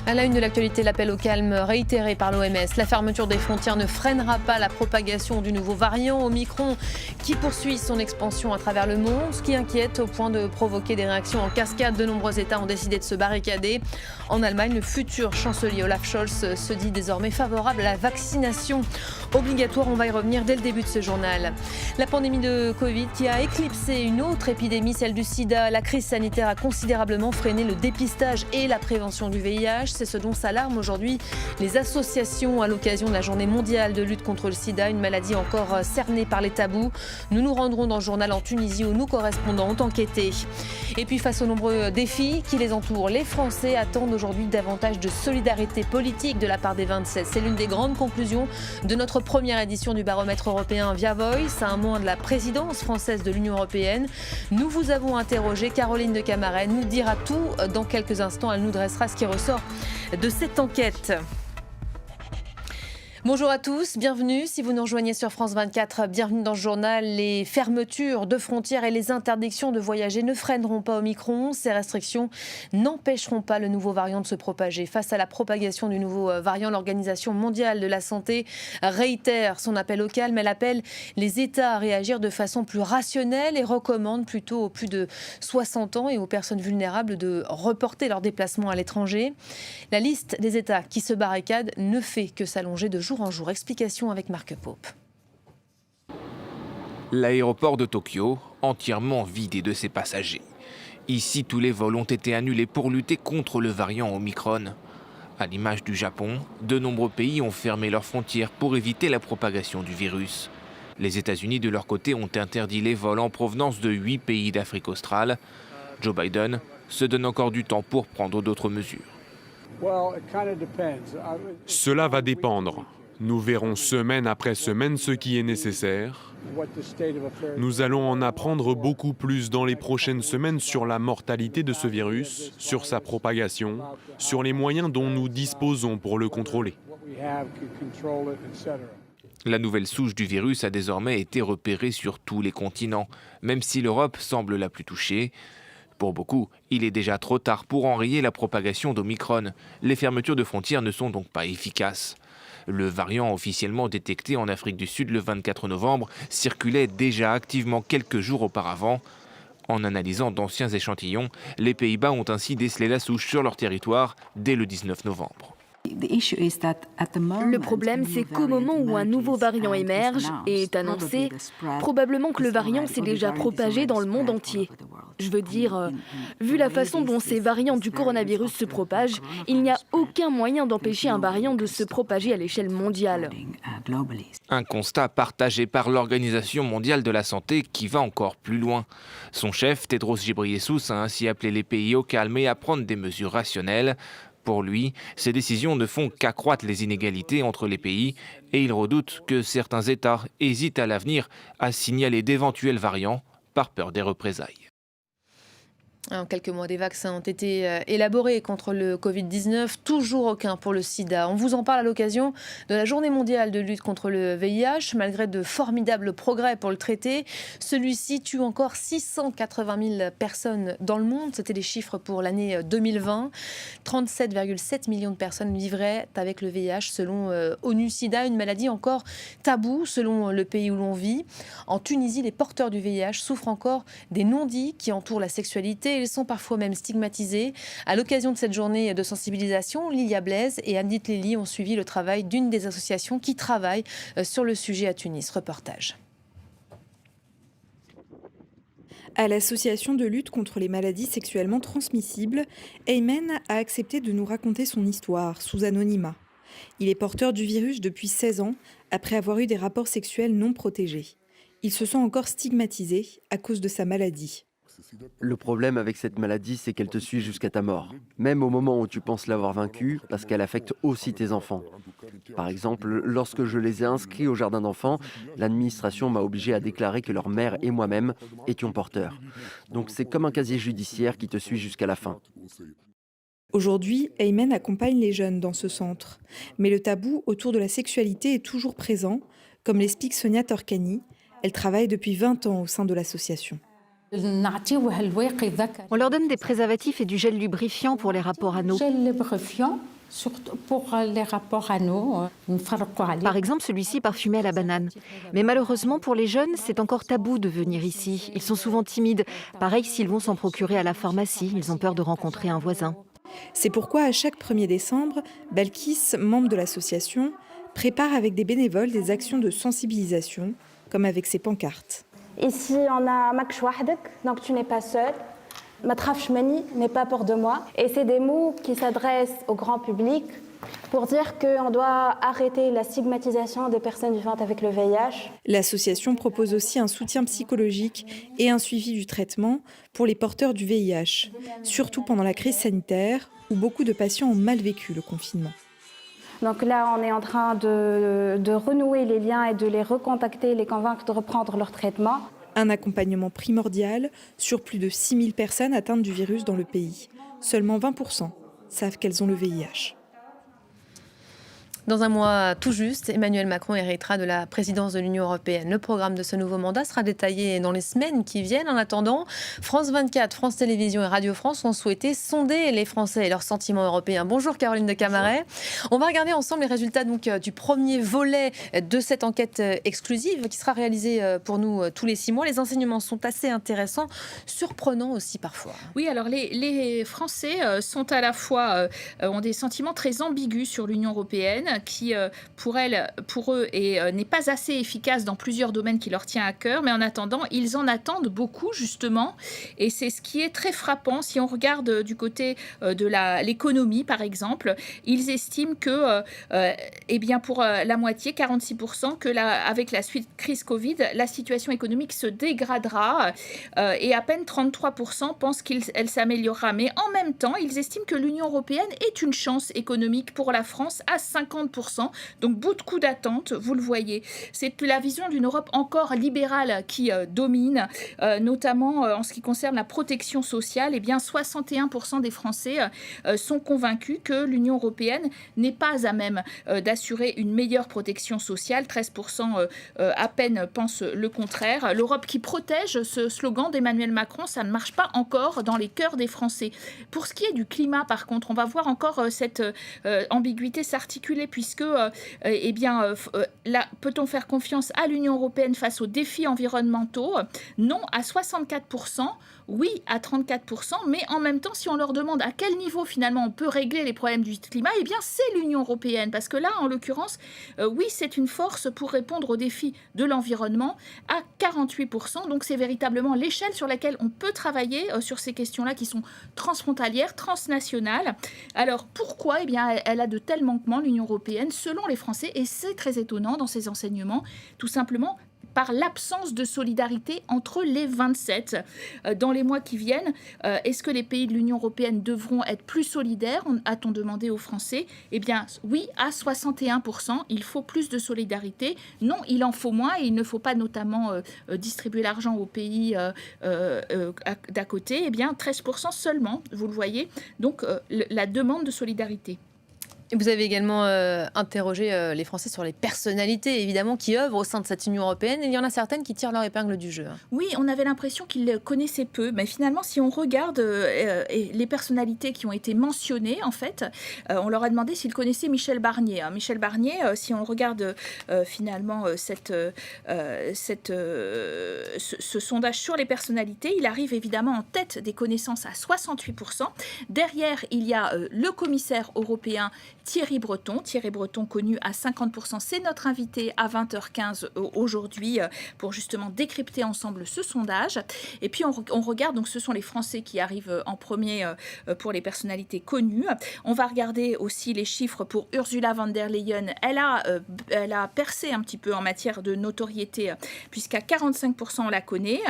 À la une de l'actualité, l'appel au calme réitéré par l'OMS. La fermeture des frontières ne freinera pas la propagation du nouveau variant Omicron qui poursuit son expansion à travers le monde, ce qui inquiète au point de provoquer des réactions en cascade. De nombreux États ont décidé de se barricader. En Allemagne, le futur chancelier Olaf Scholz se dit désormais favorable à la vaccination obligatoire. On va y revenir dès le début de ce journal. La pandémie de Covid qui a éclipsé une autre épidémie, celle du sida. La crise sanitaire a considérablement freiné le dépistage et la prévention du VIH. C'est ce dont s'alarment aujourd'hui les associations à l'occasion de la journée mondiale de lutte contre le sida, une maladie encore cernée par les tabous. Nous nous rendrons dans le journal en Tunisie où nos correspondants ont enquêté. Et puis face aux nombreux défis qui les entourent, les Français attendent aujourd'hui davantage de solidarité politique de la part des 27. C'est l'une des grandes conclusions de notre première édition du baromètre européen Via Voice, à un mois de la présidence française de l'Union européenne. Nous vous avons interrogé, Caroline de Camarène nous dira tout dans quelques instants. Elle nous dressera ce qui ressort de cette enquête. Bonjour à tous, bienvenue. Si vous nous rejoignez sur France 24, bienvenue dans ce journal. Les fermetures de frontières et les interdictions de voyager ne freineront pas Omicron. Ces restrictions n'empêcheront pas le nouveau variant de se propager. Face à la propagation du nouveau variant, l'Organisation mondiale de la santé réitère son appel au calme. Elle appelle les États à réagir de façon plus rationnelle et recommande plutôt aux plus de 60 ans et aux personnes vulnérables de reporter leurs déplacements à l'étranger. La liste des États qui se barricadent ne fait que s'allonger de jour en jour. Explication avec Marc Pope. L'aéroport de Tokyo, entièrement vidé de ses passagers. Ici, tous les vols ont été annulés pour lutter contre le variant Omicron. À l'image du Japon, de nombreux pays ont fermé leurs frontières pour éviter la propagation du virus. Les États-Unis, de leur côté, ont interdit les vols en provenance de 8 pays d'Afrique australe. Joe Biden se donne encore du temps pour prendre d'autres mesures. Cela va dépendre. Nous verrons semaine après semaine ce qui est nécessaire. Nous allons en apprendre beaucoup plus dans les prochaines semaines sur la mortalité de ce virus, sur sa propagation, sur les moyens dont nous disposons pour le contrôler. La nouvelle souche du virus a désormais été repérée sur tous les continents, même si l'Europe semble la plus touchée. Pour beaucoup, il est déjà trop tard pour enrayer la propagation d'Omicron. Les fermetures de frontières ne sont donc pas efficaces. Le variant officiellement détecté en Afrique du Sud le 24 novembre circulait déjà activement quelques jours auparavant. En analysant d'anciens échantillons, les Pays-Bas ont ainsi décelé la souche sur leur territoire dès le 19 novembre. Le problème, c'est qu'au moment où un nouveau variant émerge et est annoncé, probablement que le variant s'est déjà propagé dans le monde entier. Je veux dire, vu la façon dont ces variants du coronavirus se propagent, il n'y a aucun moyen d'empêcher un variant de se propager à l'échelle mondiale. Un constat partagé par l'Organisation mondiale de la santé qui va encore plus loin. Son chef, Tedros Ghebreyesus, a ainsi appelé les pays au calme et à prendre des mesures rationnelles. Pour lui, ces décisions ne font qu'accroître les inégalités entre les pays et il redoute que certains États hésitent à l'avenir à signaler d'éventuels variants par peur des représailles. En quelques mois, des vaccins ont été élaborés contre le Covid-19, toujours aucun pour le sida. On vous en parle à l'occasion de la journée mondiale de lutte contre le VIH. Malgré de formidables progrès pour le traiter, celui-ci tue encore 680 000 personnes dans le monde. C'était les chiffres pour l'année 2020. 37,7 millions de personnes vivraient avec le VIH selon ONU-SIDA, une maladie encore taboue selon le pays où l'on vit. En Tunisie, les porteurs du VIH souffrent encore des non-dits qui entourent la sexualité. Ils sont parfois même stigmatisés. À l'occasion de cette journée de sensibilisation, Lilia Blaise et Anit Lely ont suivi le travail d'une des associations qui travaille sur le sujet à Tunis. Reportage. À l'association de lutte contre les maladies sexuellement transmissibles, Aymen a accepté de nous raconter son histoire sous anonymat. Il est porteur du virus depuis 16 ans, après avoir eu des rapports sexuels non protégés. Il se sent encore stigmatisé à cause de sa maladie. Le problème avec cette maladie, c'est qu'elle te suit jusqu'à ta mort. Même au moment où tu penses l'avoir vaincue, parce qu'elle affecte aussi tes enfants. Par exemple, lorsque je les ai inscrits au jardin d'enfants, l'administration m'a obligé à déclarer que leur mère et moi-même étions porteurs. Donc c'est comme un casier judiciaire qui te suit jusqu'à la fin. Aujourd'hui, Aymen accompagne les jeunes dans ce centre. Mais le tabou autour de la sexualité est toujours présent, comme l'explique Sonia Torkani. Elle travaille depuis 20 ans au sein de l'association. On leur donne des préservatifs et du gel lubrifiant pour les rapports anaux. Surtout pour les rapports à nous, Par exemple, celui-ci parfumé à la banane. Mais malheureusement, pour les jeunes, c'est encore tabou de venir ici. Ils sont souvent timides. Pareil, s'ils vont s'en procurer à la pharmacie, ils ont peur de rencontrer un voisin. C'est pourquoi à chaque 1er décembre, Balkis, membre de l'association, prépare avec des bénévoles des actions de sensibilisation, comme avec ces pancartes. Ici, on a Maksh Wahdek, donc tu n'es pas seul. Matraf Shmani, n'aie pas peur de moi. Et c'est des mots qui s'adressent au grand public pour dire qu'on doit arrêter la stigmatisation des personnes vivant avec le VIH. L'association propose aussi un soutien psychologique et un suivi du traitement pour les porteurs du VIH, surtout pendant la crise sanitaire où beaucoup de patients ont mal vécu le confinement. Donc là, on est en train de renouer les liens et de les recontacter, les convaincre de reprendre leur traitement. Un accompagnement primordial sur plus de 6000 personnes atteintes du virus dans le pays. Seulement 20% savent qu'elles ont le VIH. Dans un mois tout juste, Emmanuel Macron héritera de la présidence de l'Union européenne. Le programme de ce nouveau mandat sera détaillé dans les semaines qui viennent. En attendant, France 24, France Télévisions et Radio France ont souhaité sonder les Français et leurs sentiments européens. Bonjour Caroline de Camaret. On va regarder ensemble les résultats du premier volet de cette enquête exclusive qui sera réalisée pour nous tous les 6 mois. Les enseignements sont assez intéressants, surprenants aussi parfois. Oui, alors les Français sont à la fois ont des sentiments très ambigus sur l'Union européenne, qui, pour eux, n'est pas assez efficace dans plusieurs domaines qui leur tient à cœur, mais en attendant, ils en attendent beaucoup, justement, et c'est ce qui est très frappant. Si on regarde du côté de l'économie, par exemple, ils estiment que, pour la moitié, 46%, avec la suite crise Covid, la situation économique se dégradera, et à peine 33% pensent qu'elle s'améliorera. Mais en même temps, ils estiment que l'Union européenne est une chance économique pour la France à 50%. Donc beaucoup d'attentes, vous le voyez. C'est la vision d'une Europe encore libérale qui domine, notamment en ce qui concerne la protection sociale. Eh bien, 61% des Français sont convaincus que l'Union européenne n'est pas à même d'assurer une meilleure protection sociale. 13% à peine pensent le contraire. L'Europe qui protège, ce slogan d'Emmanuel Macron, ça ne marche pas encore dans les cœurs des Français. Pour ce qui est du climat, par contre, on va voir encore cette ambiguïté s'articuler, puisque, peut-on faire confiance à l'Union européenne face aux défis environnementaux ? Non, à 64%, oui, à 34%, mais en même temps, si on leur demande à quel niveau, finalement, on peut régler les problèmes du climat, eh bien, c'est l'Union européenne, parce que là, en l'occurrence, oui, c'est une force pour répondre aux défis de l'environnement, à 48%, donc c'est véritablement l'échelle sur laquelle on peut travailler sur ces questions-là qui sont transfrontalières, transnationales. Alors, pourquoi ? Eh bien, elle a de tels manquements, l'Union européenne, selon les Français, et c'est très étonnant dans ces enseignements, tout simplement par l'absence de solidarité entre les 27. Dans les mois qui viennent, est-ce que les pays de l'Union européenne devront être plus solidaires, a-t-on demandé aux Français ? Eh bien, oui, à 61%, il faut plus de solidarité. Non, il en faut moins, et il ne faut pas notamment distribuer l'argent aux pays d'à côté. Eh bien, 13% seulement, vous le voyez. Donc, la demande de solidarité. Et vous avez également interrogé les Français sur les personnalités, évidemment, qui œuvrent au sein de cette Union européenne. Et il y en a certaines qui tirent leur épingle du jeu. Oui, on avait l'impression qu'ils connaissaient peu. Mais finalement, si on regarde les personnalités qui ont été mentionnées, en fait, on leur a demandé s'ils connaissaient Michel Barnier. Michel Barnier, si on regarde finalement ce sondage sur les personnalités, il arrive évidemment en tête des connaissances à 68%. Derrière, il y a le commissaire européen Thierry Breton connu à 50%, c'est notre invité à 20h15 aujourd'hui pour justement décrypter ensemble ce sondage. Et puis on regarde, donc ce sont les Français qui arrivent en premier pour les personnalités connues. On va regarder aussi les chiffres pour Ursula von der Leyen. Elle a percé un petit peu en matière de notoriété, puisqu'à 45% on la connaît.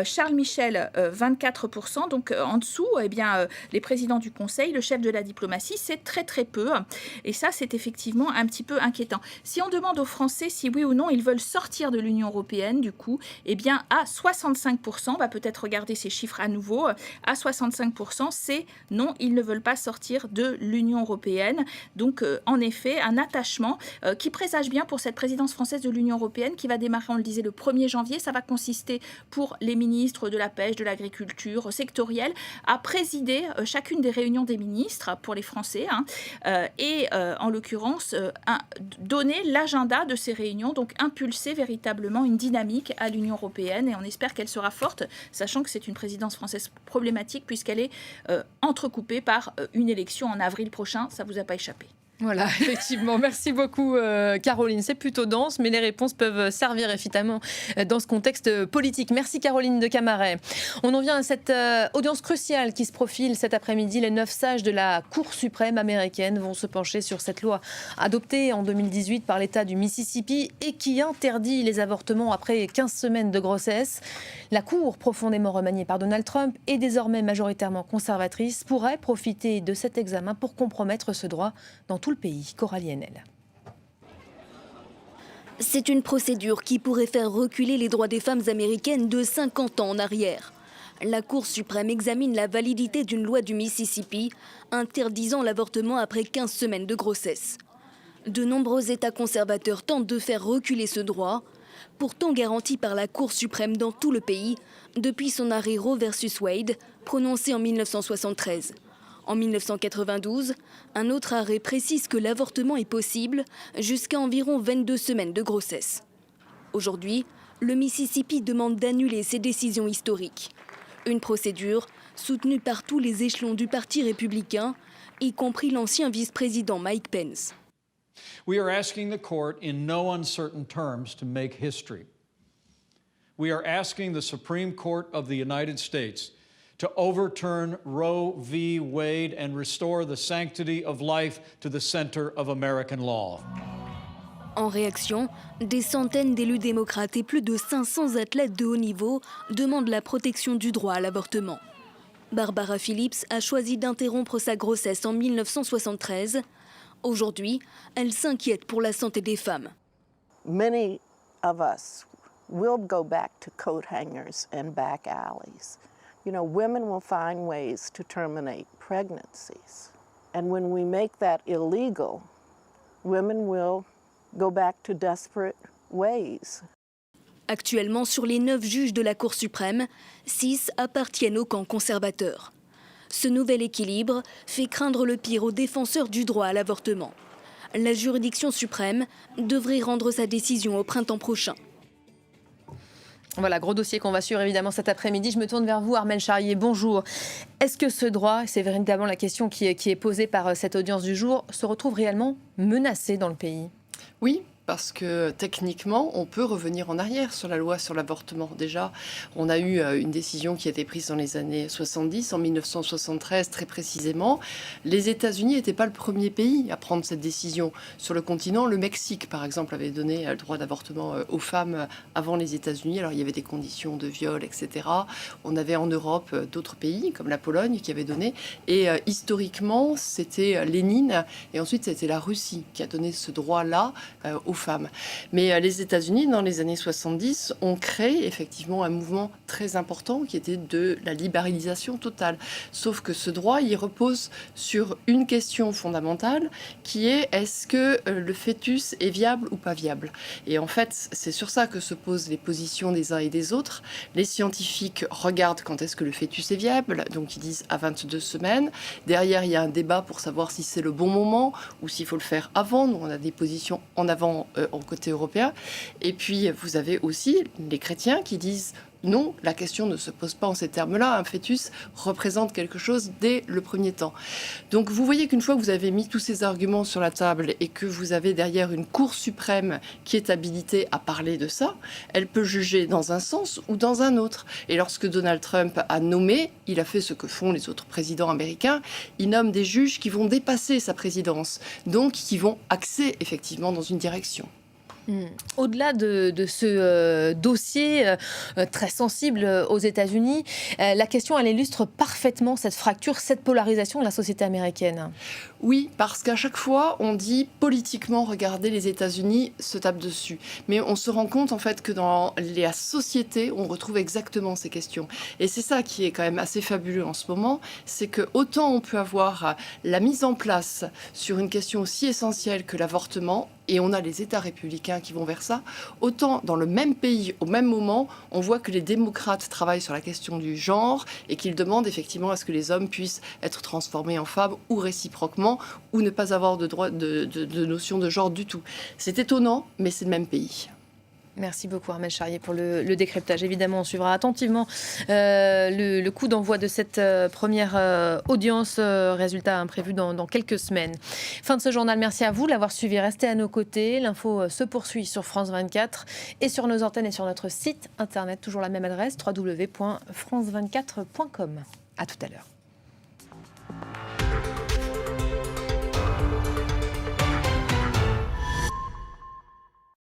Charles Michel, 24%. Donc en dessous, les présidents du Conseil, le chef de la diplomatie, c'est très très peu. Et ça, c'est effectivement un petit peu inquiétant. Si on demande aux Français si oui ou non ils veulent sortir de l'Union européenne, du coup, eh bien à 65%, on va peut-être regarder ces chiffres à nouveau, à 65%, c'est non, ils ne veulent pas sortir de l'Union européenne. Donc, en effet, un attachement qui présage bien pour cette présidence française de l'Union européenne qui va démarrer, on le disait, le 1er janvier. Ça va consister pour les ministres de la pêche, de l'agriculture, sectorielle, à présider chacune des réunions des ministres pour les Français et en l'occurrence donner l'agenda de ces réunions, donc impulser véritablement une dynamique à l'Union européenne et on espère qu'elle sera forte, sachant que c'est une présidence française problématique puisqu'elle est entrecoupée par une élection en avril prochain. Ça ne vous a pas échappé. Voilà, effectivement. Merci beaucoup, Caroline. C'est plutôt dense, mais les réponses peuvent servir évidemment dans ce contexte politique. Merci, Caroline de Camaret. On en vient à cette audience cruciale qui se profile cet après-midi. Les 9 sages de la Cour suprême américaine vont se pencher sur cette loi adoptée en 2018 par l'État du Mississippi et qui interdit les avortements après 15 semaines de grossesse. La Cour, profondément remaniée par Donald Trump et désormais majoritairement conservatrice, pourrait profiter de cet examen pour compromettre ce droit dans tout le pays. Coralie Henel. C'est une procédure qui pourrait faire reculer les droits des femmes américaines de 50 ans en arrière. La Cour suprême examine la validité d'une loi du Mississippi interdisant l'avortement après 15 semaines de grossesse. De nombreux États conservateurs tentent de faire reculer ce droit, pourtant garanti par la Cour suprême dans tout le pays depuis son arrêt Roe versus Wade, prononcé en 1973. En 1992, un autre arrêt précise que l'avortement est possible jusqu'à environ 22 semaines de grossesse. Aujourd'hui, le Mississippi demande d'annuler ces décisions historiques. Une procédure soutenue par tous les échelons du Parti républicain, y compris l'ancien vice-président Mike Pence. We are asking the court in no uncertain terms to make history. We are asking the Supreme Court of the United States to overturn Roe v. Wade and restore the sanctity of life to the center of American law. En réaction, des centaines d'élus démocrates et plus de 500 athlètes de haut niveau demandent la protection du droit à l'avortement. Barbara Phillips a choisi d'interrompre sa grossesse en 1973. Aujourd'hui, elle s'inquiète pour la santé des femmes. Many of us will go back to coat hangers and back alleys. You know, women will find ways to terminate pregnancies. And when we make that illegal, women will go back to desperate ways. Actuellement, sur les 9 juges de la Cour suprême, 6 appartiennent au camp conservateur. Ce nouvel équilibre fait craindre le pire aux défenseurs du droit à l'avortement. La juridiction suprême devrait rendre sa décision au printemps prochain. Voilà, gros dossier qu'on va suivre évidemment cet après-midi. Je me tourne vers vous, Armelle Charrier. Bonjour. Est-ce que ce droit, c'est véritablement la question qui est posée par cette audience du jour, se retrouve réellement menacé dans le pays ? Oui. Parce que techniquement, on peut revenir en arrière sur la loi sur l'avortement. Déjà, on a eu une décision qui a été prise dans les années 70, en 1973 très précisément. Les États-Unis n'étaient pas le premier pays à prendre cette décision. Sur le continent, le Mexique, par exemple, avait donné le droit d'avortement aux femmes avant les États-Unis. Alors, il y avait des conditions de viol, etc. On avait en Europe d'autres pays, comme la Pologne, qui avaient donné. Et historiquement, c'était Lénine. Et ensuite, c'était la Russie qui a donné ce droit-là aux femmes. Mais les États-Unis, dans les années 70, ont créé effectivement un mouvement très important qui était de la libéralisation totale. Sauf que ce droit, il repose sur une question fondamentale qui est est-ce que le fœtus est viable ou pas viable ? Et en fait, c'est sur ça que se posent les positions des uns et des autres. Les scientifiques regardent quand est-ce que le fœtus est viable, donc ils disent à 22 semaines. Derrière, il y a un débat pour savoir si c'est le bon moment ou s'il faut le faire avant. Nous, on a des positions en avant au côté européen. Et puis, vous avez aussi les chrétiens qui disent non, la question ne se pose pas en ces termes-là. Un fœtus représente quelque chose dès le premier temps. Donc, vous voyez qu'une fois que vous avez mis tous ces arguments sur la table et que vous avez derrière une Cour suprême qui est habilitée à parler de ça, elle peut juger dans un sens ou dans un autre. Et lorsque Donald Trump a nommé, il a fait ce que font les autres présidents américains, il nomme des juges qui vont dépasser sa présidence, donc qui vont axer effectivement dans une direction. Au-delà de ce dossier très sensible aux États-Unis, la question, elle illustre parfaitement cette fracture, cette polarisation de la société américaine. Oui, parce qu'à chaque fois, on dit politiquement, regardez, les États-Unis se tapent dessus. Mais on se rend compte en fait que dans la société, on retrouve exactement ces questions. Et c'est ça qui est quand même assez fabuleux en ce moment, c'est que autant on peut avoir la mise en place sur une question aussi essentielle que l'avortement, et on a les États républicains qui vont vers ça, autant dans le même pays, au même moment, on voit que les démocrates travaillent sur la question du genre et qu'ils demandent effectivement à ce que les hommes puissent être transformés en femmes ou réciproquement, ou ne pas avoir de notion de genre du tout. C'est étonnant, mais c'est le même pays. Merci beaucoup Armelle Charrier pour le décryptage. Évidemment, on suivra attentivement le coup d'envoi de cette première audience, résultat imprévu dans quelques semaines. Fin de ce journal, merci à vous de l'avoir suivi. Restez à nos côtés. L'info se poursuit sur France 24 et sur nos antennes et sur notre site internet. Toujours la même adresse, www.france24.com. À tout à l'heure.